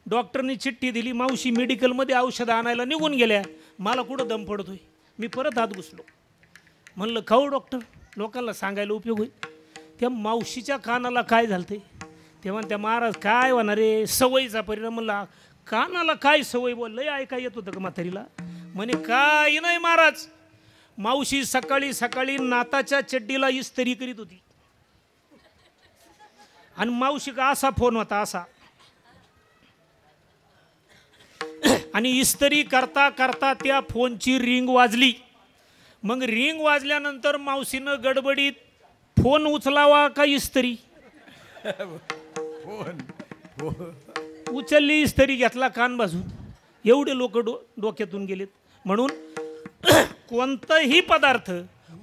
डॉक्टरनी चिठ्ठी दिली, मावशी मेडिकलमध्ये औषधं आणायला निघून गेल्या. मला कुठं दम पडतोय, मी परत आत घुसलो. म्हणलं खाऊ डॉक्टर, लोकांना सांगायला उपयोग होईल. त्या मावशीच्या कानाला काय झालं ते? तेव्हा त्या महाराज काय होणार रे, सवयीचा परिणाम. म्हणला कानाला काय सवय? बोललं ऐका येत होतं का म्हातारीला? म्हणे काय नाही महाराज, मावशी सकाळी सकाळी नाताच्या चड्डीला इस्त्री करीत होती आणि मावशी का असा फोन होता असा, आणि इस्त्री करता करता त्या फोनची रिंग वाजली. मग रिंग वाजल्यानंतर मावशीनं गडबडीत फोन उचलावा का इस्त्री उचलली, इस्त्री घेतला, कान बाजून. एवढे लोक डोक्यातून गेलेत. म्हणून कोणताही पदार्थ,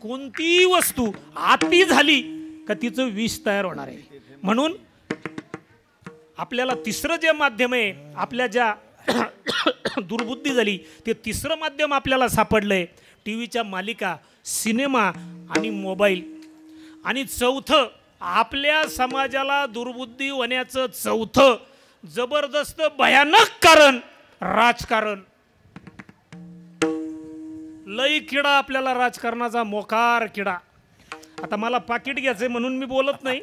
कोणतीही वस्तू आती झाली का तिचं विष तयार होणार आहे. म्हणून आपल्याला तिसरं जे माध्यम आहे, आपल्या ज्या दुर्बुद्धी झाली ते तिसरं माध्यम आपल्याला सापडलंय, टीव्हीच्या मालिका, सिनेमा आणि मोबाईल. आणि चौथं, आपल्या समाजाला दुर्बुद्धी होण्याचं चौथं जबरदस्त भयानक कारण राजकारण. लई किडा आपल्याला राजकारणाचा, मोकार किडा. आता मला पाकिट घ्यायचंय म्हणून मी बोलत नाही,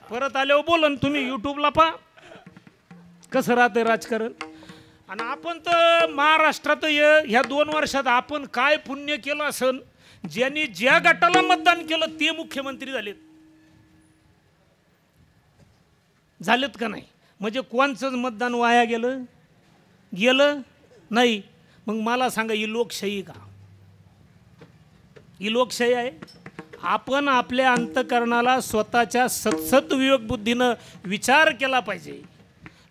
परत आल्यावर बोलन. तुम्ही यूट्यूबला पहा कसं राहतंय राजकारण. आणि आपण तर महाराष्ट्रात ह्या 2 वर्षात आपण काय पुण्य केलं असन, ज्यांनी ज्या गटाला मतदान केलं ते मुख्यमंत्री झालेत का नाही? म्हणजे कोणचंच मतदान वाया गेलं नाही. मग मला सांगा, ही लोकशाही का? ही लोकशाही आहे? आपण आपल्या अंतःकरणाला स्वतःच्या सतसत विवेकबुद्धीनं विचार केला पाहिजे.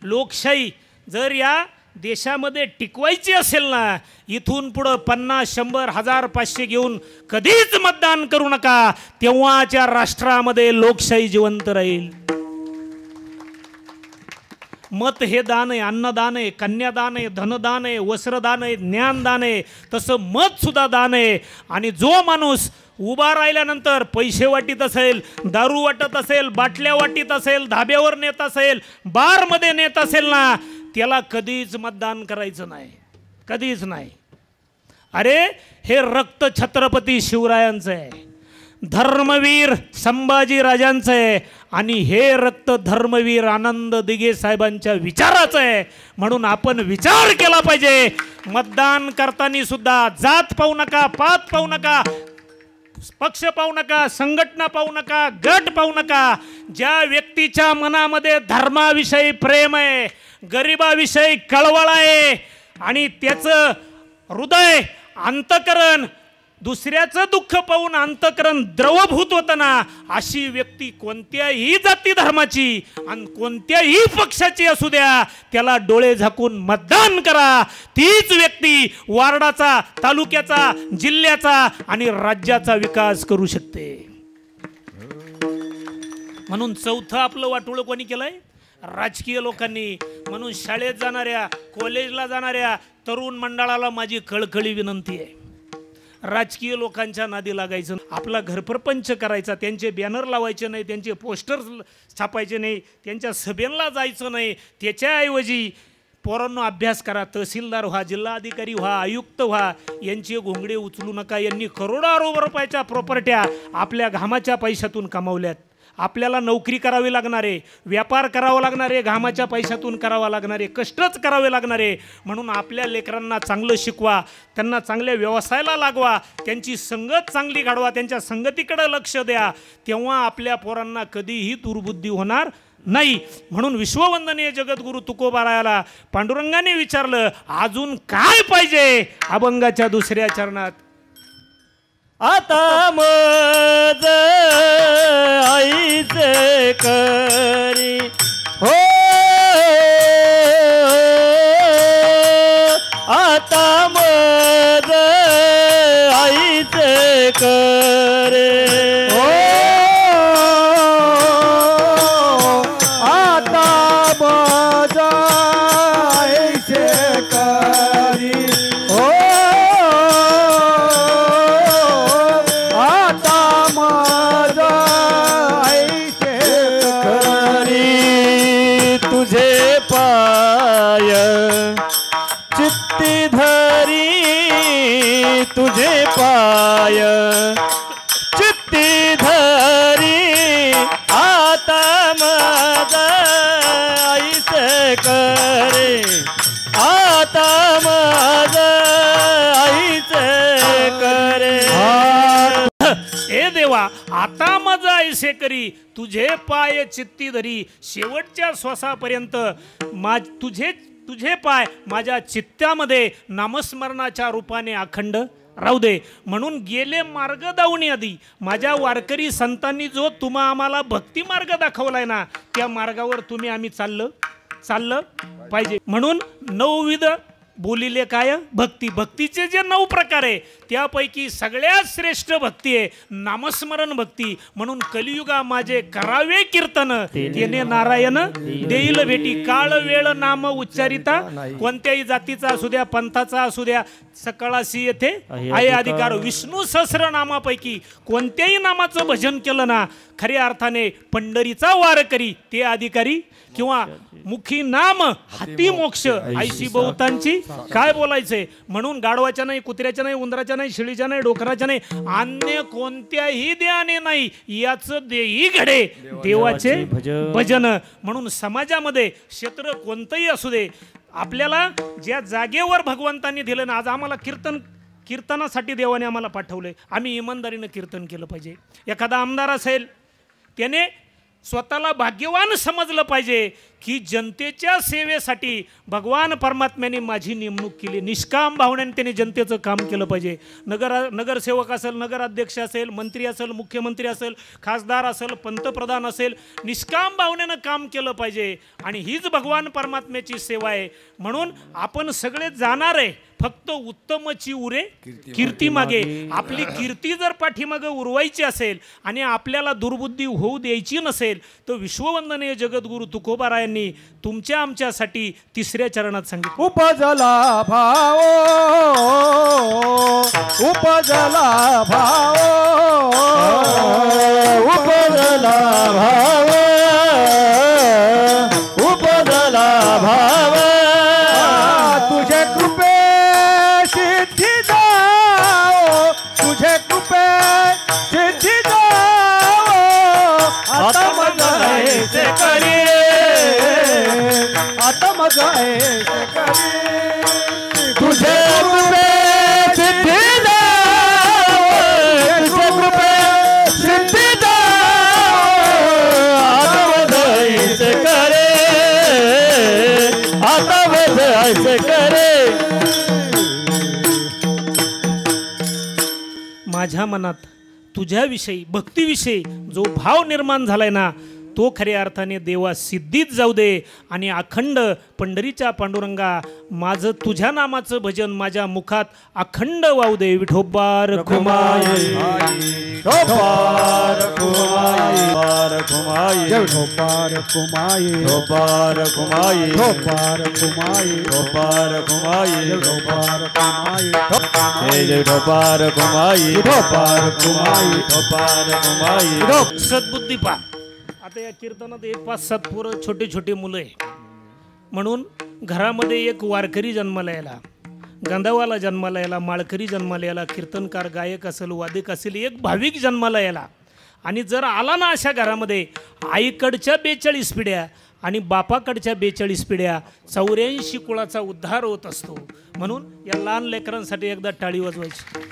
लोकशाही जर या देशामध्ये टिकवायची असेल ना, इथून पुढं 50, 100, 1000, 500 घेऊन कधीच मतदान करू नका. तेव्हाच्या राष्ट्रामध्ये लोकशाही जिवंत राहील. मत हे दान आहे, अन्नदान आहे, कन्यादान आहे, धनदान आहे, वस्त्रदान आहे, ज्ञानदान आहे. तसं मत सुद्धा दान आहे. आणि जो माणूस उभा राहिल्यानंतर पैसे वाटीत असेल, दारू वाटत असेल, बाटल्या वाटीत असेल, धाब्यावर नेत असेल, बारमध्ये नेत असेल ना, त्याला कधीच मतदान करायचं नाही, कधीच नाही. अरे हे रक्त छत्रपती शिवरायांचं आहे, धर्मवीर संभाजी राजांचं आहे आणि हे रक्त धर्मवीर आनंद दिघे साहेबांच्या विचाराचं आहे. म्हणून आपण विचार केला पाहिजे. मतदान करताना सुद्धा जात पाहू नका, पात पाहू नका, पक्ष पाहू नका, संघटना पाहू नका, गट पाहू नका. ज्या व्यक्तीच्या मनामध्ये धर्माविषयी प्रेम आहे, गरिबाविषयी कळवळ आहे आणि त्याचं हृदय, अंतकरण दुसऱ्याचं दुःख पाहून अंतकरण द्रवभूत होतं ना, अशी व्यक्ती कोणत्याही जाती धर्माची आणि कोणत्याही पक्षाची असू द्या, त्याला डोळे झाकून मतदान करा. तीच व्यक्ती वार्डाचा, तालुक्याचा, जिल्ह्याचा आणि राज्याचा विकास करू शकते. म्हणून चौथं आपलं वाटोळं कोणी केलंय? राजकीय लोकांनी. म्हणून शाळेत जाणाऱ्या, कॉलेजला जाणाऱ्या तरुण मंडळाला माझी कळकळी विनंती आहे, राजकीय लोकांच्या नादी लागायचं. आपला घरप्रपंच करायचा, त्यांचे बॅनर लावायचे नाही, त्यांचे पोस्टर छापायचे नाही, त्यांच्या सभेला जायचं नाही. त्याच्याऐवजी पोरांनो अभ्यास करा, तहसीलदार व्हा, जिल्हाधिकारी व्हा, आयुक्त व्हा. यांचे घोंगडे उचलू नका. यांनी करोडो रुपयाच्या प्रॉपर्ट्या आपल्या घामाच्या पैशातून कमावल्यात. आपल्याला नोकरी करावी लागणार आहे, व्यापार करावा लागणार आहे, घामाच्या पैशातून करावा लागणार आहे, कष्टच करावे लागणार आहे. म्हणून आपल्या लेकरांना चांगलं शिकवा, त्यांना चांगल्या व्यवसायाला लागवा, त्यांची संगत चांगली घडवा, त्यांच्या संगतीकडे लक्ष द्या. तेव्हा आपल्या पोरांना कधीही दुर्बुद्धी होणार नाही. म्हणून विश्ववंदनीय जगद्गुरू तुकोबारायाला पांडुरंगाने विचारलं, अजून काय पाहिजे? अभंगाच्या 2ऱ्या चरणात, आता मज आईचे करी हो, आता मज आईचे करे हो, आता मज आईचे करी हो, तुझे पाय चित्ती धरी, तुझे पाय चित्ती धरी, आता माझा आईचे करे, आता माझा आईचे करे. हे देवा, आता माझा ऐसे करी, तुझे पाय चित्ती धरी. शेवटच्या श्वासापर्यंत तुझे पाय माझ्या चित्तामध्ये नामस्मरणाच्या रूपाने अखंड राहू दे. म्हणून गेले मार्ग दावणी आधी माझ्या वारकरी संतांनी जो तुम्हा आम्हाला भक्ती मार्ग दाखवलाय ना, त्या मार्गावर तुम्ही आम्ही चाललं पाहिजे. म्हणून 9विध बोलिले काय? भक्ती. भक्तीचे जे 9 प्रकार आहे त्यापैकी सगळ्यात श्रेष्ठ भक्ती आहे नामस्मरण भक्ती. म्हणून कलियुगा माझे करावे कीर्तन, तेने नारायण देईल भेटी. काळ वेळ नाम उच्चारिता, कोणत्याही जातीचा असू द्या, पंथाचा असू द्या, सकळाशी येथे आहे अधिकार. विष्णू सहस्रनामापैकी कोणत्याही नामाचं भजन केलं ना, खऱ्या अर्थाने पंढरीचा वारकरी ते अधिकारी किंवा मुखी नाम हाती मोक्ष ऐशी बहुतांची काय बोलायचंय. म्हणून गाढवाच्या नाही, कुत्र्याच्या नाही, उंदराच्या नाही, शिळीच्या नाही, डोकराच्या नाही, अन्य कोणत्याही देवाने नाही, याचं देही घडे देवाचे भजन. म्हणून समाजामध्ये क्षेत्र कोणतंही असू दे, आपल्याला ज्या जागेवर भगवंतांनी दिलं ना, आज आम्हाला कीर्तनासाठी देवाने आम्हाला पाठवलंय, आम्ही इमानदारीनं कीर्तन केलं पाहिजे. एखादा आमदार असेल त्याने स्वतःला भाग्यवान समजलं पाहिजे की जनतेच्या सेवेसाठी भगवान परमात्म्याने माझी नेमणूक केली. निष्काम भावनेने त्याने जनतेचं काम केलं पाहिजे. नगरसेवक असेल, नगराध्यक्ष असेल, मंत्री असेल, मुख्यमंत्री असेल, खासदार असेल, पंतप्रधान असेल, निष्काम भावनेनं काम केलं पाहिजे. आणि हीच भगवान परमात्म्याची सेवा आहे. म्हणून आपण सगळे जाणार आहे, फक्त उत्तमची उरे कीर्ती मागे. आपली कीर्ती जर पाठीमागे उरवायची असेल आणि आपल्याला दुर्बुद्धी होऊ द्यायची नसेल तर विश्ववंदनीय जगद्गुरु तुकोबारायांनी तुमच्या आमच्यासाठी तिसऱ्या चरणात सांगितलं, उपजला भाव, उपजला भाव, उपजला भाव, उपजला भाव, तुझे कृपे सिद्धी जाओ, तुझे कृपे सिद्धी जाओ, आता मग ऐसे करी, आता मग ऐसे करी, तुझे कृपे सिद्धी जाओ, तुझे कृपे सिद्धी जाओ, आता मग ऐसे करे, आता मग ऐसे करे. माझ्या मनात तुझ्याविषयी भक्तीविषयी जो भाव निर्माण झालाय ना, तो खऱ्या अर्थाने देवा सिद्धीत जाऊ दे. आणि अखंड पंढरीच्या पांडुरंगा माझं तुझ्या नामाचं भजन माझ्या मुखात अखंड वाहू दे. विठोबा रखुमाई, विठोबा रखुमाई, विठोबा रखुमाई, विठोबा रखुमाई, विठोबा रखुमाई, विठोबा रखुमाई, विठोबा रखुमाई, विठोबा रखुमाई, विठोबा रखुमाई, विठोबा रखुमाई. सद्बुद्धी पा. आता या कीर्तनात एक 5-7 पोरं छोटे छोटे मुलं आहे. म्हणून घरामध्ये एक वारकरी जन्माला यायला, गांधावाला जन्माला यायला, माळकरी जन्माला यायला, कीर्तनकार गायक असेल, वादक असेल, एक भाविक जन्माला यायला. आणि जर आला ना अशा घरामध्ये, आईकडच्या 42 पिढ्या आणि बापाकडच्या 42 पिढ्या, 84 कुळाचा उद्धार होत असतो. म्हणून या लहान लेकरांसाठी एकदा टाळी वाजवायची.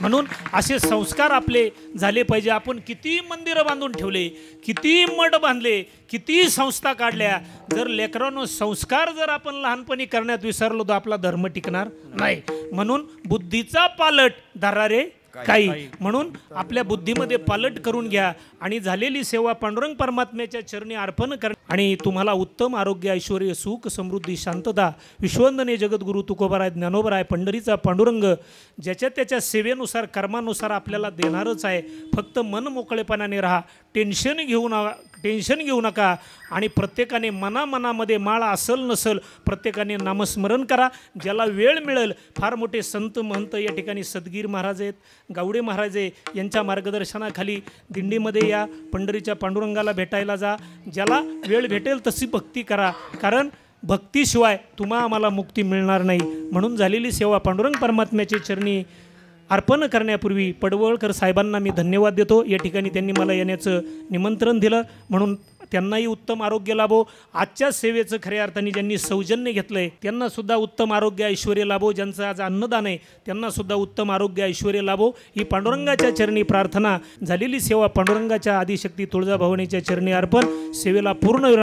म्हणून असे संस्कार आपले झाले पाहिजे. आपण किती मंदिरं बांधून ठेवले, किती मठ बांधले, किती संस्था काढल्या, जर लेकरांनो संस्कार जर आपण लहानपणी करण्यात विसरलो तर आपला धर्म टिकणार नाही. म्हणून बुद्धीचा पालट धरारे काही. म्हणून आपल्या बुद्धीमध्ये पालट करून घ्या आणि झालेली सेवा पांडुरंग परमात्म्याच्या चरणी अर्पण करा. आणि तुम्हाला उत्तम आरोग्य, ऐश्वर, सुख, समृद्धी, शांतता विश्ववंदनीय जगद्गुरु तुकोबाराय, ज्ञानोबाराय, पंढरीचा पांडुरंग ज्याच्या त्याच्या सेवेनुसार कर्मानुसार आपल्याला देणारच आहे. फक्त मन मोकळेपणाने राहा, टेन्शन घेऊ नका. आणि प्रत्येकाने मनामध्ये माळा असल नसल प्रत्येकाने नामस्मरण करा. ज्याला वेळ मिळेल, फार मोठे संत महंत या ठिकाणी सदगीर महाराज आहेत, गावडे महाराज आहे, यांच्या मार्गदर्शनाखाली दिंडीमध्ये या, पंढरीच्या पांडुरंगाला भेटायला जा. ज्याला वेळ भेटेल तशी भक्ती करा, कारण भक्तीशिवाय तुम्हा आम्हाला मुक्ती मिळणार नाही. म्हणून झालेली सेवा पांडुरंग परमात्म्याच्या चरणी अर्पण करण्यापूर्वी पडवळकर साहेबांना मी धन्यवाद देतो. या ठिकाणी त्यांनी मला येण्याचं निमंत्रण दिलं, म्हणून त्यांनाही उत्तम आरोग्य लाभो. आजच्या सेवेचं खऱ्या अर्थाने ज्यांनी सौजन्य घेतलं आहे त्यांनासुद्धा उत्तम आरोग्य, ऐश्वर लाभो. ज्यांचं आज अन्नदान आहे त्यांनासुद्धा उत्तम आरोग्य, ऐश्वर लाभो. ही पांडुरंगाच्या चरणी प्रार्थना. झालेली सेवा पांडुरंगाच्या आदिशक्ती तुळजाभवानीच्या चरणी अर्पण. सेवेला पूर्ण